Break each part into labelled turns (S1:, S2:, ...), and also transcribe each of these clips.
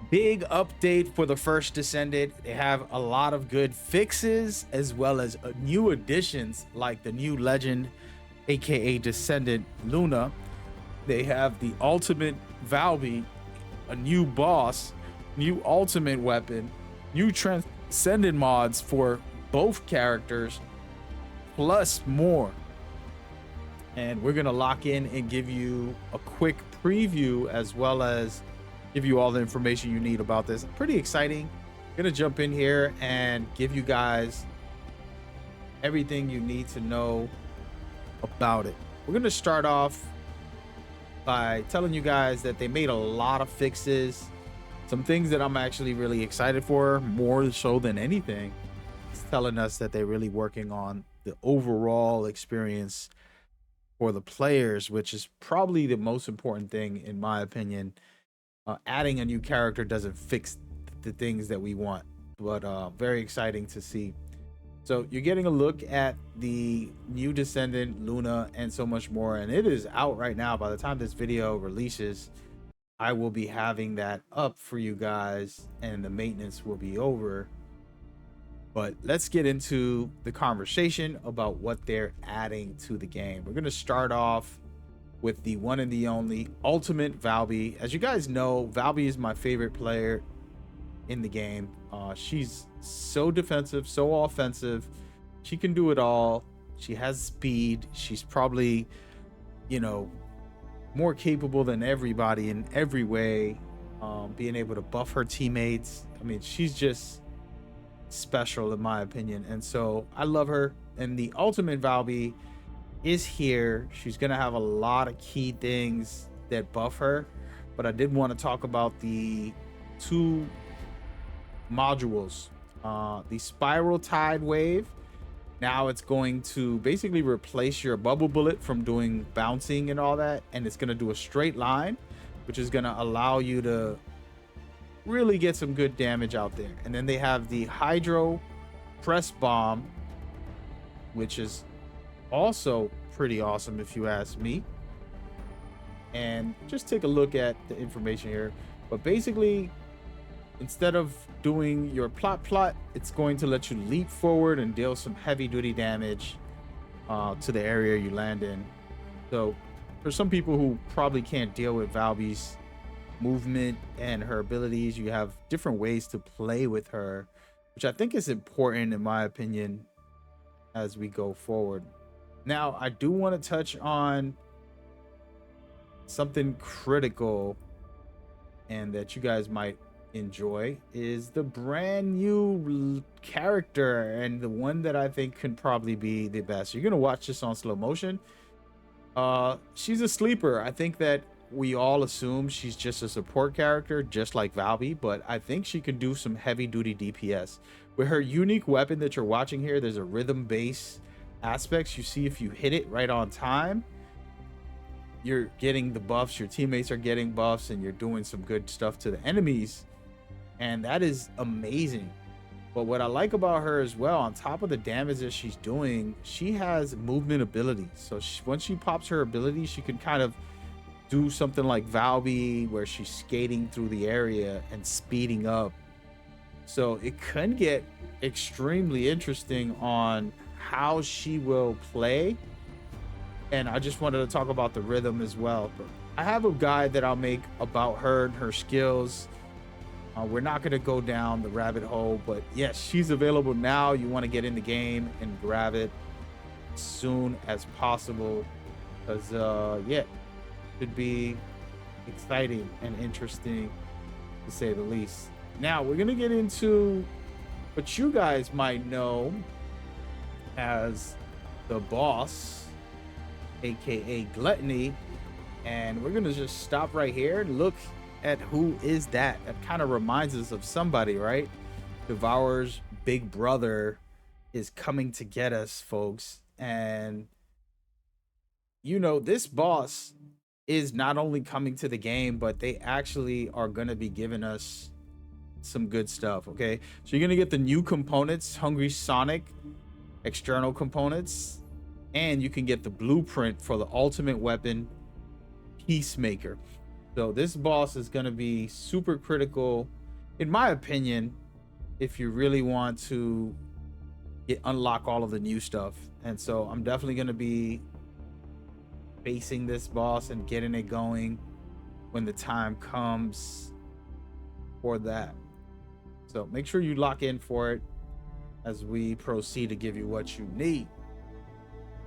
S1: Big update for the First Descendant. They have a lot of good fixes as well as new additions like the new legend, aka Descendant Luna. They have the ultimate Valby, a new boss, new ultimate weapon, new transcendent mods for both characters, plus more. And we're gonna lock in and give you a quick preview as well as give you all the information you need about this. Pretty exciting. Gonna jump in here and give you guys everything you need to know about it. We're gonna start off by telling you guys that they made a lot of fixes, some things that I'm actually really excited for, more so than anything. It's telling us that they're really working on the overall experience for the players, which is probably the most important thing in my opinion. Adding a new character doesn't fix the things that we want, but very exciting to see. So you're getting a look at the new Descendant, Luna, and so much more, and it is out right now. By the time this video releases, I will be having that up for you guys, and the maintenance will be over. But let's get into the conversation about what they're adding to the game. We're going to start off with the one and the only ultimate Valby. As you guys know, Valby is my favorite player in the game. She's so defensive, so offensive. She can do it all. She has speed. She's probably, you know, more capable than everybody in every way. Being able to buff her teammates. I mean, she's just special in my opinion, and so I love her. And the ultimate Valby is here. She's gonna have a lot of key things that buff her, but I did want to talk about the two modules. The spiral tide wave, now it's going to basically replace your bubble bullet from doing bouncing and all that, and it's going to do a straight line, which is going to allow you to really get some good damage out there. And then they have the hydro press bomb, which is also pretty awesome if you ask me. And just take a look at the information here, but basically instead of doing your plot, it's going to let you leap forward and deal some heavy duty damage to the area you land in. So for some people who probably can't deal with Valby's movement and her abilities, you have different ways to play with her, which I think is important in my opinion as we go forward. Now, I do want to touch on something critical and that you guys might enjoy is the brand new character, and the one that I think can probably be the best. You're gonna watch this on slow motion. She's a sleeper. I think that we all assume she's just a support character, just like Valby, but I think she can do some heavy duty DPS. With her unique weapon that you're watching here, there's a rhythm base aspects. You see, if you hit it right on time, you're getting the buffs, your teammates are getting buffs, and you're doing some good stuff to the enemies, and that is amazing. But what I like about her as well, on top of the damage that she's doing, she has movement ability. So once she pops her ability, she can kind of do something like Valby, where she's skating through the area and speeding up. So it can get extremely interesting on how she will play. And I just wanted to talk about the rhythm as well. But I have a guide that I'll make about her and her skills. We're not going to go down the rabbit hole, but yes, she's available now. You want to get in the game and grab it as soon as possible, because yeah, it should be exciting and interesting to say the least. Now we're going to get into what you guys might know as the boss, aka Gluttony, and we're gonna just stop right here and look at who is that. That kind of reminds us of somebody, right? Devourer's big brother is coming to get us, folks. And you know, this boss is not only coming to the game, but they actually are going to be giving us some good stuff. Okay, so you're gonna get the new components, Hungry Sonic external components, and you can get the blueprint for the ultimate weapon, Peacemaker. So this boss is going to be super critical in my opinion, if you really want to unlock all of the new stuff. And so I'm definitely going to be facing this boss and getting it going when the time comes for that. So make sure you lock in for it as we proceed to give you what you need.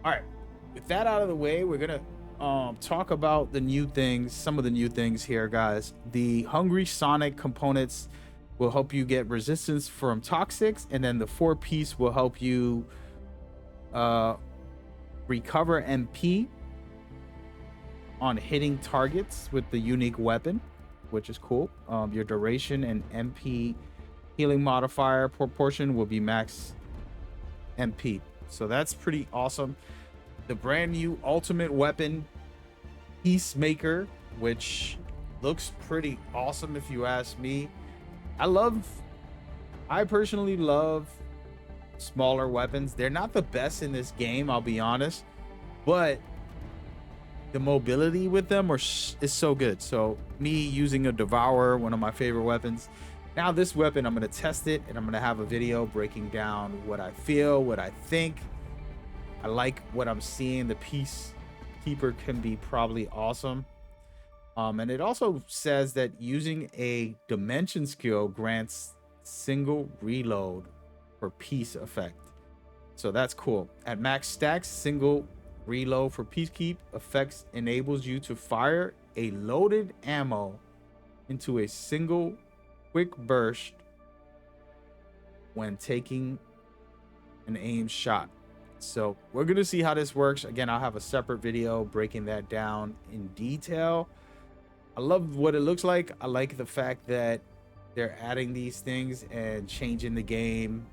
S1: All right, with that out of the way, we're gonna talk about the new things, some of the new things here, guys. The Hungry Sonic components will help you get resistance from toxics, and then the 4-piece will help you recover MP on hitting targets with the unique weapon, which is cool. Your duration and MP healing modifier proportion will be max MP, so that's pretty awesome. The brand new ultimate weapon, Peacemaker, which looks pretty awesome if you ask me. I personally love smaller weapons. They're not the best in this game, I'll be honest, but the mobility with them is so good. So me using a Devourer, one of my favorite weapons. Now this weapon, I'm going to test it, and I'm going to have a video breaking down what I feel, what I think. I like what I'm seeing. The Peacekeeper can be probably awesome. And it also says that using a dimension skill grants single reload for peace effect. So that's cool. At max stacks, single reload for Peacekeep effects enables you to fire a loaded ammo into a single quick burst when taking an aimed shot. So we're going to see how this works. Again, I'll have a separate video breaking that down in detail. I love what it looks like. I like the fact that they're adding these things and changing the game,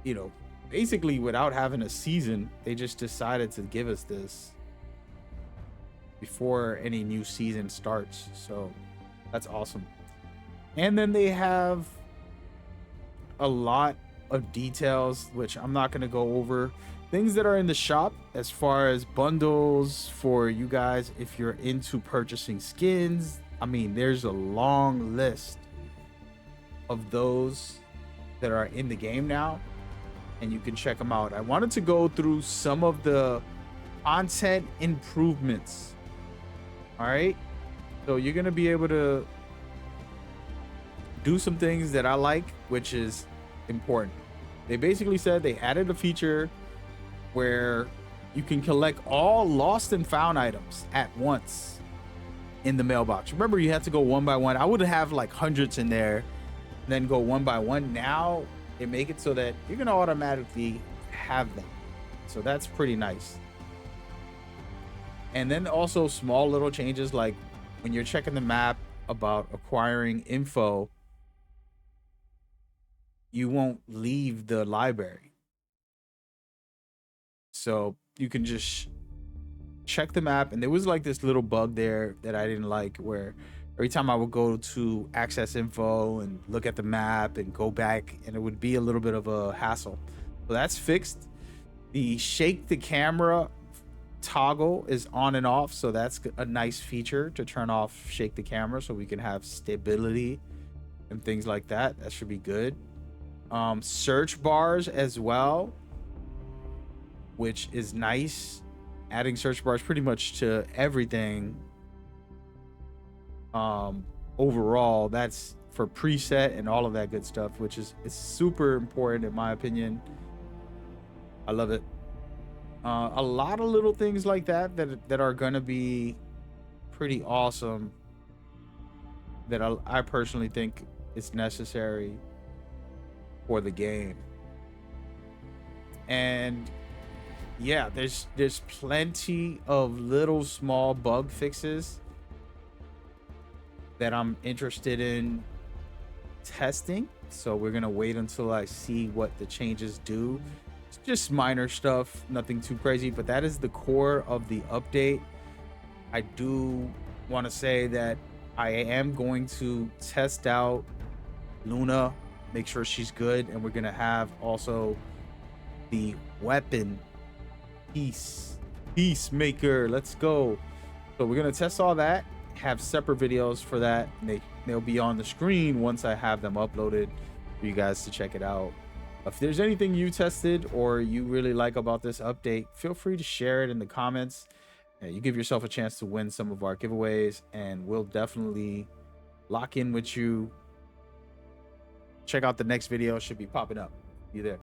S1: you know, basically without having a season. They just decided to give us this before any new season starts. So that's awesome. And then they have a lot of details, which I'm not going to go over. Things that are in the shop as far as bundles for you guys if you're into purchasing skins. I mean, there's a long list of those that are in the game now, and you can check them out. I wanted to go through some of the content improvements. All right, so you're going to be able to do some things that I like, which is important. They basically said they added a feature where you can collect all lost and found items at once in the mailbox. Remember, you had to go one by one. I would have like hundreds in there, and then go one by one. Now they make it so that you're gonna automatically have them. So that's pretty nice. And then also small little changes, like when you're checking the map about acquiring info, you won't leave the library. So you can just check the map. And there was like this little bug there that I didn't like, where every time I would go to access info and look at the map and go back, and it would be a little bit of a hassle. So that's fixed. The shake the camera toggle is on and off, so that's a nice feature to turn off shake the camera so we can have stability and things like that. That should be good. Search bars as well, which is nice. Adding search bars pretty much to everything. Overall, that's for preset and all of that good stuff, which is super important in my opinion. I love it. A lot of little things like that are gonna be pretty awesome, that I personally think is necessary for the game. And yeah, there's plenty of little small bug fixes that I'm interested in testing. So we're gonna wait until I see what the changes do. It's just minor stuff, nothing too crazy, but that is the core of the update. I do want to say that I am going to test out Luna, make sure she's good, and we're gonna have also the weapon Peacemaker. Let's go. So we're gonna test all that, have separate videos for that, and they They'll be on the screen once I have them uploaded for you guys to check it out. If there's anything you tested or you really like about this update, feel free to share it in the comments. You give yourself a chance to win some of our giveaways, and we'll definitely lock in with you. Check out the next video, should be popping up. You there.